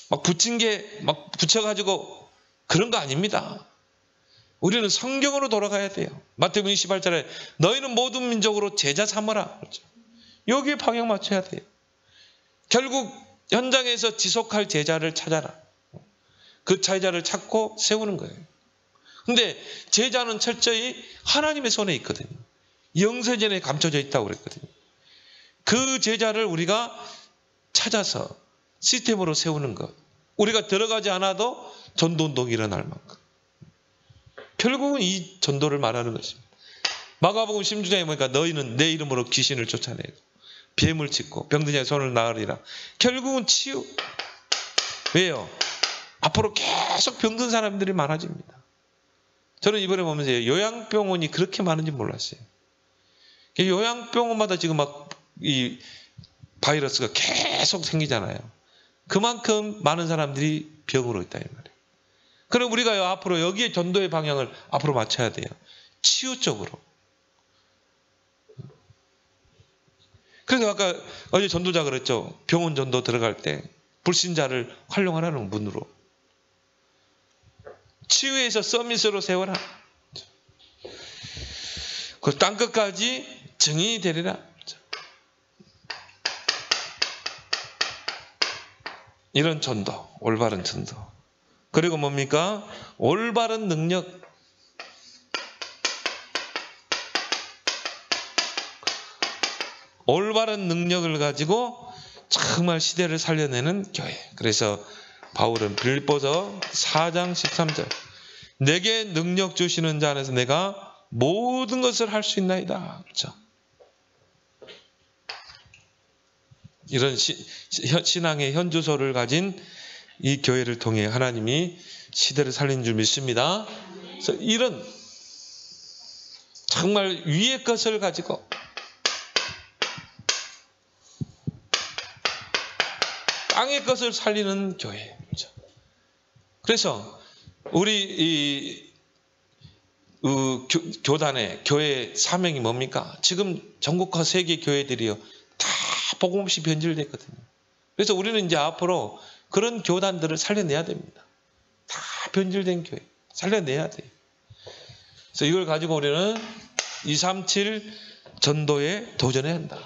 막 붙인 게 막 붙여가지고 그런 거 아닙니다. 우리는 성경으로 돌아가야 돼요. 마태복음 28절에 너희는 모든 민족으로 제자 삼으라. 그렇죠? 여기에 방향 맞춰야 돼요. 결국 현장에서 지속할 제자를 찾아라. 그 제자를 찾고 세우는 거예요. 근데 제자는 철저히 하나님의 손에 있거든요. 영세전에 감춰져 있다고 그랬거든요. 그 제자를 우리가 찾아서 시스템으로 세우는 것. 우리가 들어가지 않아도 전도운동이 일어날 만큼. 결국은 이 전도를 말하는 것입니다. 마가복음 16장에 보니까 너희는 내 이름으로 귀신을 쫓아내고 뱀을 짚고 병든 자의 손을 나으리라. 결국은 치유. 왜요? 앞으로 계속 병든 사람들이 많아집니다. 저는 이번에 보면서 요양병원이 그렇게 많은지 몰랐어요. 요양병원마다 지금 막 이 바이러스가 계속 생기잖아요. 그만큼 많은 사람들이 병으로 있다 이 말이에요. 그럼 우리가 앞으로 여기에 전도의 방향을 앞으로 맞춰야 돼요. 치유 쪽으로. 그래서 아까 어제 전도자 그랬죠. 병원 전도 들어갈 때 불신자를 활용하라는 문으로. 치유에서 서밋으로 세워라. 그 땅끝까지 증인이 되리라. 이런 전도, 올바른 전도. 그리고 뭡니까? 올바른 능력. 올바른 능력을 가지고 정말 시대를 살려내는 교회. 그래서 바울은 빌립보서 4장 13절 내게 능력 주시는 자 안에서 내가 모든 것을 할 수 있나이다. 그렇죠? 이런 신앙의 현주소를 가진 이 교회를 통해 하나님이 시대를 살린 줄 믿습니다. 그래서 이런 정말 위의 것을 가지고 땅의 것을 살리는 교회. 그래서 우리 교단의 교회 사명이 뭡니까? 지금 전국화 세계 교회들이요 다 복음 없이 변질됐거든요. 그래서 우리는 이제 앞으로 그런 교단들을 살려내야 됩니다. 다 변질된 교회 살려내야 돼요. 그래서 이걸 가지고 우리는 237 전도에 도전해야 한다.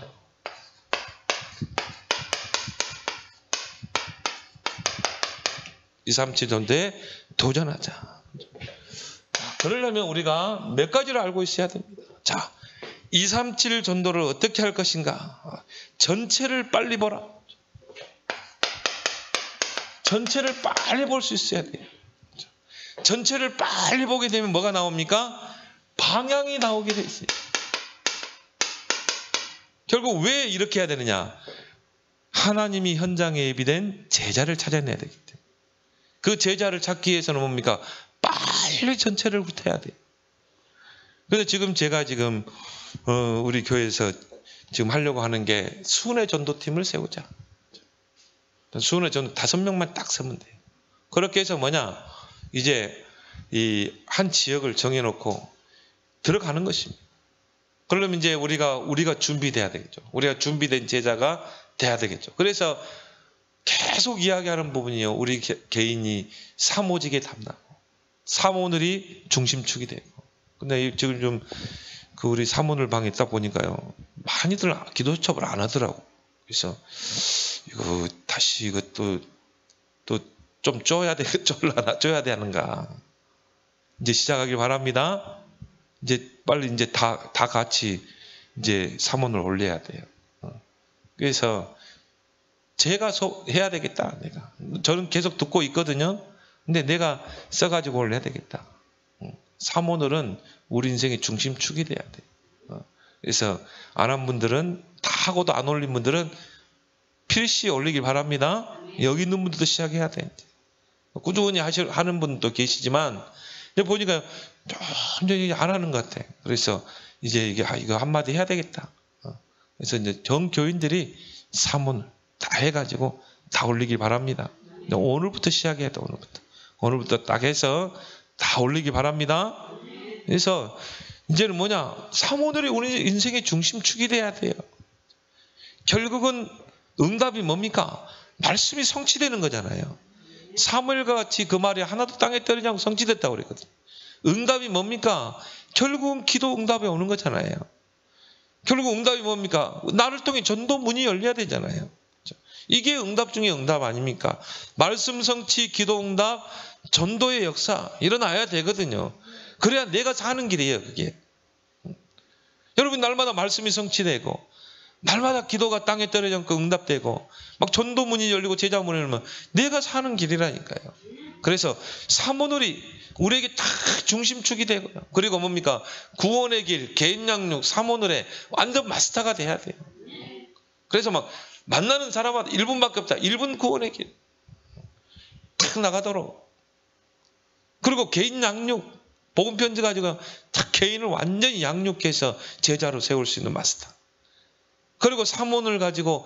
전도에 도전하자. 그러려면 우리가 몇 가지를 알고 있어야 됩니다. 자, 237 전도를 어떻게 할 것인가? 전체를 빨리 보라. 전체를 빨리 볼 수 있어야 돼요. 전체를 빨리 보게 되면 뭐가 나옵니까? 방향이 나오게 돼 있어요. 결국 왜 이렇게 해야 되느냐? 하나님이 현장에 예비된 제자를 찾아내야 되기 때문에. 그 제자를 찾기 위해서는 뭡니까? 빨리 전체를 훑어야 돼요. 그래서 지금 제가 우리 교회에서 지금 하려고 하는 게 순회 전도팀을 세우자. 순회 전도 5명만 딱 세면 돼요. 그렇게 해서 뭐냐? 이제 이 한 지역을 정해놓고 들어가는 것입니다. 그러면 이제 우리가 준비돼야 되겠죠. 우리가 준비된 제자가 돼야 되겠죠. 그래서 계속 이야기하는 부분이요. 우리 개인이 사모직에 담나고 사모늘이 중심축이 되고. 근데 지금 좀 우리 사모늘 방에 딱 보니까요. 많이들 기도 수첩을 안 하더라고. 그래서 이거 다시 이것도 또 좀 줘야 되는가. 이제 시작하길 바랍니다. 이제 빨리 이제 다 같이 이제 사모를 올려야 돼요. 그래서 제가 해야 되겠다. 저는 계속 듣고 있거든요. 근데 내가 써가지고 올려야 되겠다. 사모늘은 우리 인생의 중심축이 돼야 돼. 그래서 안 한 분들은 다 하고도 안 올린 분들은 필시 올리길 바랍니다. 여기 있는 분들도 시작해야 돼. 꾸준히 하는 분도 계시지만 보니까 점점 안 하는 것 같아. 그래서 이제 이거 한마디 해야 되겠다. 그래서 이제 정교인들이 사모늘 다 해가지고 다 올리길 바랍니다. 오늘부터 시작해야 돼. 오늘부터 딱 해서 다 올리기 바랍니다. 그래서 이제는 뭐냐? 사모늘이 우리 인생의 중심축이 돼야 돼요. 결국은 응답이 뭡니까? 말씀이 성취되는 거잖아요. 사무엘과 같이 그 말이 하나도 땅에 떨어지지 않고 성취됐다고 그랬거든요. 응답이 뭡니까? 결국은 기도 응답에 오는 거잖아요. 결국 응답이 뭡니까? 나를 통해 전도 문이 열려야 되잖아요. 이게 응답 중에 응답 아닙니까? 말씀 성취, 기도 응답, 전도의 역사 일어나야 되거든요. 그래야 내가 사는 길이에요, 그게. 여러분, 날마다 말씀이 성취되고 날마다 기도가 땅에 떨어져 않고 응답되고 막 전도문이 열리고 제자문이 열리면 내가 사는 길이라니까요. 그래서 사모늘이 우리에게 다 중심축이 되고요. 그리고 뭡니까? 구원의 길, 개인 양육, 사모늘에 완전 마스터가 돼야 돼요. 그래서 막 만나는 사람마다 1분밖에 없다. 1분 구원의 길. 탁 나가도록. 그리고 개인 양육, 복음 편지 가지고 탁 개인을 완전히 양육해서 제자로 세울 수 있는 마스터. 그리고 사모늘 가지고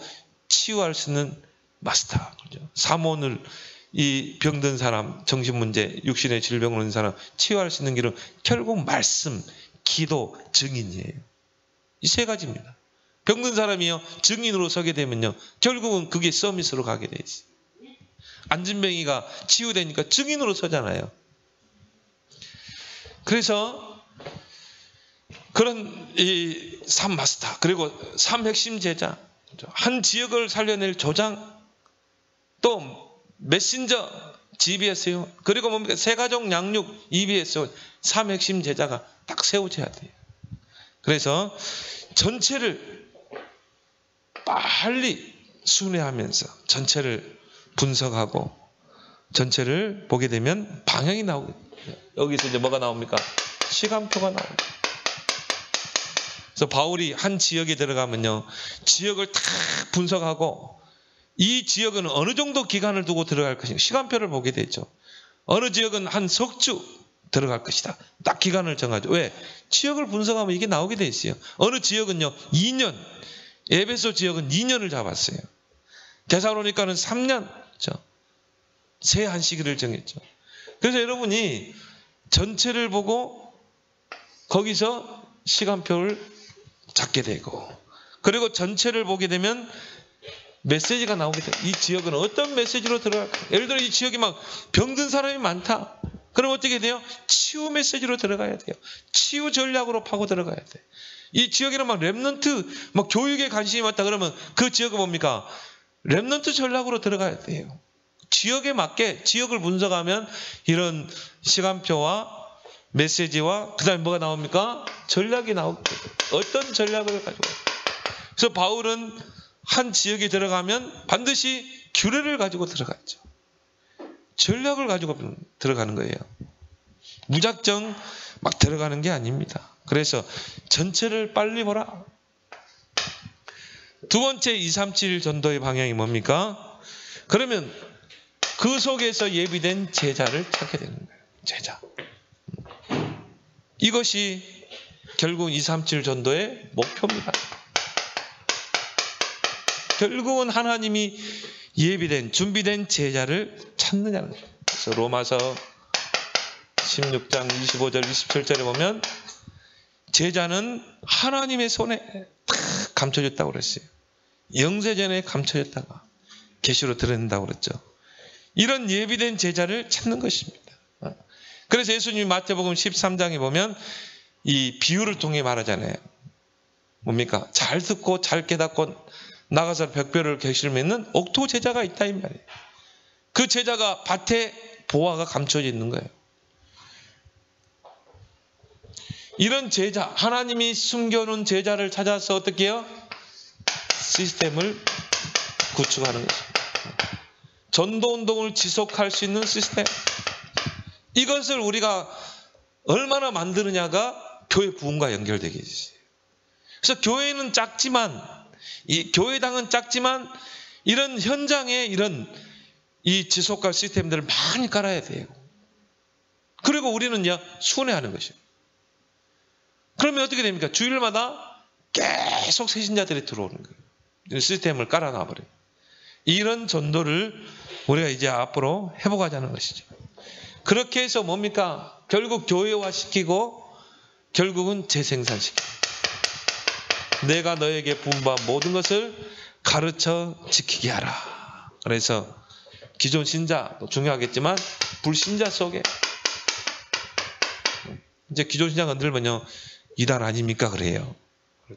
치유할 수 있는 마스터. 사모늘, 이 병든 사람, 정신문제, 육신의 질병을 얻는 사람 치유할 수 있는 길은 결국 말씀, 기도, 증인이에요. 이 세 가지입니다. 병든 사람이요, 증인으로 서게 되면요, 결국은 그게 서밋으로 가게 돼 있어요. 안진뱅이가 치유되니까 증인으로 서잖아요. 그래서 그런 이 3마스터, 그리고 3핵심 제자, 한 지역을 살려낼 조장, 또 메신저 GBS요, 그리고 뭡니까? 세가족 양육 EBS, 3핵심 제자가 딱 세워져야 돼요. 그래서 전체를 빨리 순회하면서 전체를 분석하고 전체를 보게 되면 방향이 나오고, 여기서 이제 뭐가 나옵니까? 시간표가 나옵니다. 그래서 바울이 한 지역에 들어가면요, 지역을 다 분석하고 이 지역은 어느 정도 기간을 두고 들어갈 것인가 시간표를 보게 되죠. 어느 지역은 한 석 주 들어갈 것이다. 딱 기간을 정하죠. 왜? 지역을 분석하면 이게 나오게 돼 있어요. 어느 지역은요 2년, 에베소 지역은 2년을 잡았어요. 데살로니가는 3년, 새 한 시기를 정했죠. 그래서 여러분이 전체를 보고 거기서 시간표를 잡게 되고, 그리고 전체를 보게 되면 메시지가 나오게 돼요. 이 지역은 어떤 메시지로 들어갈까? 예를 들어 이 지역이 막 병든 사람이 많다. 그럼 어떻게 돼요? 치유 메시지로 들어가야 돼요. 치유 전략으로 파고 들어가야 돼. 이 지역에는 막 렘넌트, 막 교육에 관심이 많다 그러면 그 지역은 뭡니까? 렘넌트 전략으로 들어가야 돼요. 지역에 맞게 지역을 분석하면 이런 시간표와 메시지와 그다음에 뭐가 나옵니까? 전략이 나옵니다. 어떤 전략을 가지고. 그래서 바울은 한 지역에 들어가면 반드시 규례를 가지고 들어갔죠. 전략을 가지고 들어가는 거예요. 무작정 막 들어가는 게 아닙니다. 그래서 전체를 빨리 보라. 두 번째 237 전도의 방향이 뭡니까? 그러면 그 속에서 예비된 제자를 찾게 되는 거예요. 제자. 이것이 결국 237 전도의 목표입니다. 결국은 하나님이 예비된 준비된 제자를 찾느냐는 거예요. 그래서 로마서 16장 25절 27절에 보면 제자는 하나님의 손에 탁 감춰졌다고 그랬어요. 영세전에 감춰졌다가 계시로 드러낸다고 그랬죠. 이런 예비된 제자를 찾는 것입니다. 그래서 예수님이 마태복음 13장에 보면 이 비유를 통해 말하잖아요. 뭡니까? 잘 듣고 잘 깨닫고 나가서 벽벼를 객실 맺는 옥토 제자가 있다 이 말이에요. 그 제자가 밭에 보화가 감춰져 있는 거예요. 이런 제자, 하나님이 숨겨놓은 제자를 찾아서 어떻게 해요? 시스템을 구축하는 것입니다. 전도운동을 지속할 수 있는 시스템. 이것을 우리가 얼마나 만드느냐가 교회 부흥과 연결되게 되죠. 그래서 교회는 작지만, 이 교회당은 작지만 이런 현장에 이런 이 지속할 시스템들을 많이 깔아야 돼요. 그리고 우리는요, 순회하는 것이에요. 그러면 어떻게 됩니까? 주일마다 계속 새신자들이 들어오는 거예요. 시스템을 깔아놔버려요. 이런 전도를 우리가 이제 앞으로 해보가자는 것이죠. 그렇게 해서 뭡니까? 결국 교회화시키고 결국은 재생산시키고 내가 너에게 분부한 모든 것을 가르쳐 지키게 하라. 그래서 기존 신자도 중요하겠지만 불신자 속에 이제 기존 신자 건들면요 이단 아닙니까? 그래요.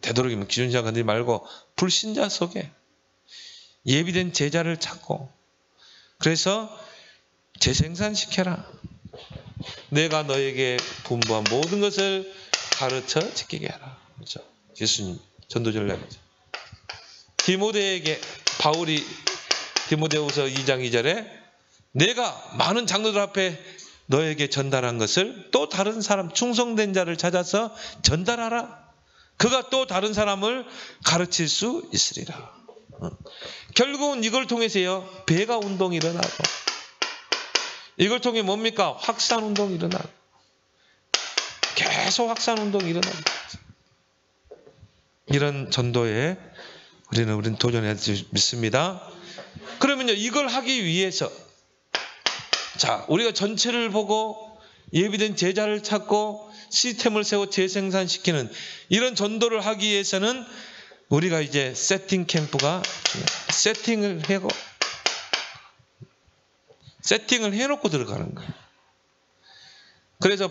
되도록이면 기존 신자 건들지 말고 불신자 속에 예비된 제자를 찾고 그래서 재생산시켜라. 내가 너에게 분부한 모든 것을 가르쳐 지키게 하라. 그렇죠? 예수님 전도 전략이죠. 디모데에게 바울이 디모데후서 2장 2절에 내가 많은 장로들 앞에 너에게 전달한 것을 또 다른 사람 충성된 자를 찾아서 전달하라. 그가 또 다른 사람을 가르칠 수 있으리라. 결국은 이걸 통해서요 배가 운동이 일어나고 이걸 통해 뭡니까? 확산 운동이 일어나고 계속 확산 운동이 일어나고 이런 전도에 우리는 도전해야 믿습니다. 그러면요 이걸 하기 위해서 자 우리가 전체를 보고 예비된 제자를 찾고 시스템을 세워 재생산시키는 이런 전도를 하기 위해서는 우리가 이제 세팅 캠프가 세팅을 해놓고 들어가는 거예요. 그래서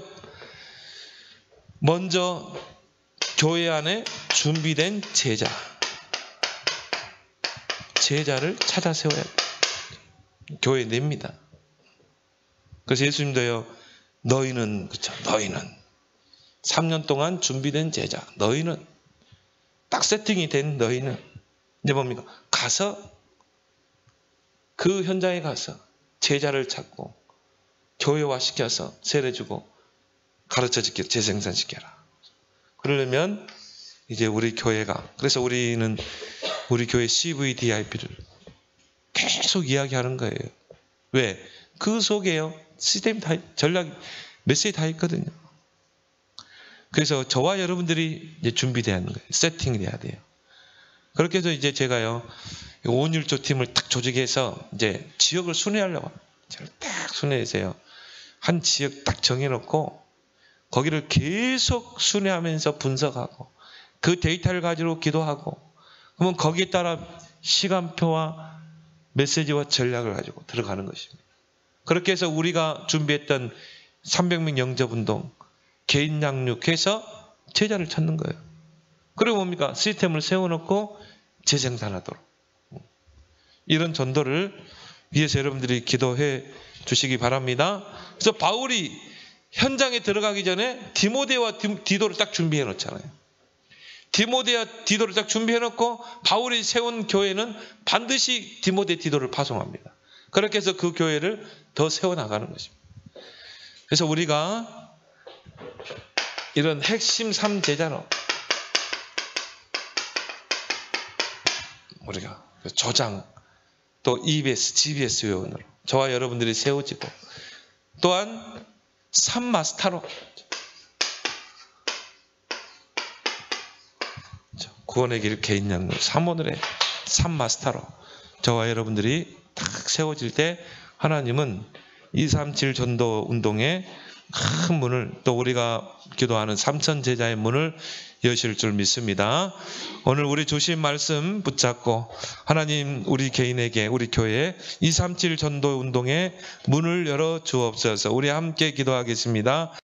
먼저 교회 안에 준비된 제자를 찾아 세워야 돼요. 교회 냅니다. 그래서 예수님도요, 너희는 3년 동안 준비된 제자, 너희는 딱 세팅이 된 너희는 이제 뭡니까? 가서 그 현장에 가서 제자를 찾고 교회화시켜서 세례주고 가르쳐주기 재생산시켜라. 그러려면 이제 우리 교회가 그래서 우리는 우리 교회 CVDIP를 계속 이야기하는 거예요. 왜? 그 속에요 시스템 다 전략 메시지 다 있거든요. 그래서 저와 여러분들이 이제 준비돼야 하는 거예요. 세팅이 돼야 돼요. 그렇게 해서 이제 제가요 5.1조 팀을 딱 조직해서 이제 지역을 순회하려고 딱 순회해서요 한 지역 딱 정해놓고 거기를 계속 순회하면서 분석하고 그 데이터를 가지고 기도하고 그러면 거기에 따라 시간표와 메시지와 전략을 가지고 들어가는 것입니다. 그렇게 해서 우리가 준비했던 300명 영접운동 개인 양육해서 제자를 찾는 거예요. 그리고 뭡니까? 시스템을 세워놓고 재생산하도록 이런 전도를 위해서 여러분들이 기도해 주시기 바랍니다. 그래서 바울이 현장에 들어가기 전에 디모데와 디도를 딱 준비해 놓잖아요. 디모데와 디도를 딱 준비해 놓고 바울이 세운 교회는 반드시 디모데 디도를 파송합니다. 그렇게 해서 그 교회를 더 세워나가는 것입니다. 그래서 우리가 이런 핵심 3제자로 우리가 조장 또 EBS, GBS 요원으로 저와 여러분들이 세워지고 또한 3마스터로 구원의 길 개인 양로 3오늘의 3마스터로 저와 여러분들이 딱 세워질 때 하나님은 237 전도 운동의 큰 문을 또 우리가 기도하는 3천 제자의 문을 여실 줄 믿습니다. 오늘 우리 주신 말씀 붙잡고 하나님 우리 개인에게 우리 교회에 237 전도 운동의 문을 열어 주옵소서. 우리 함께 기도하겠습니다.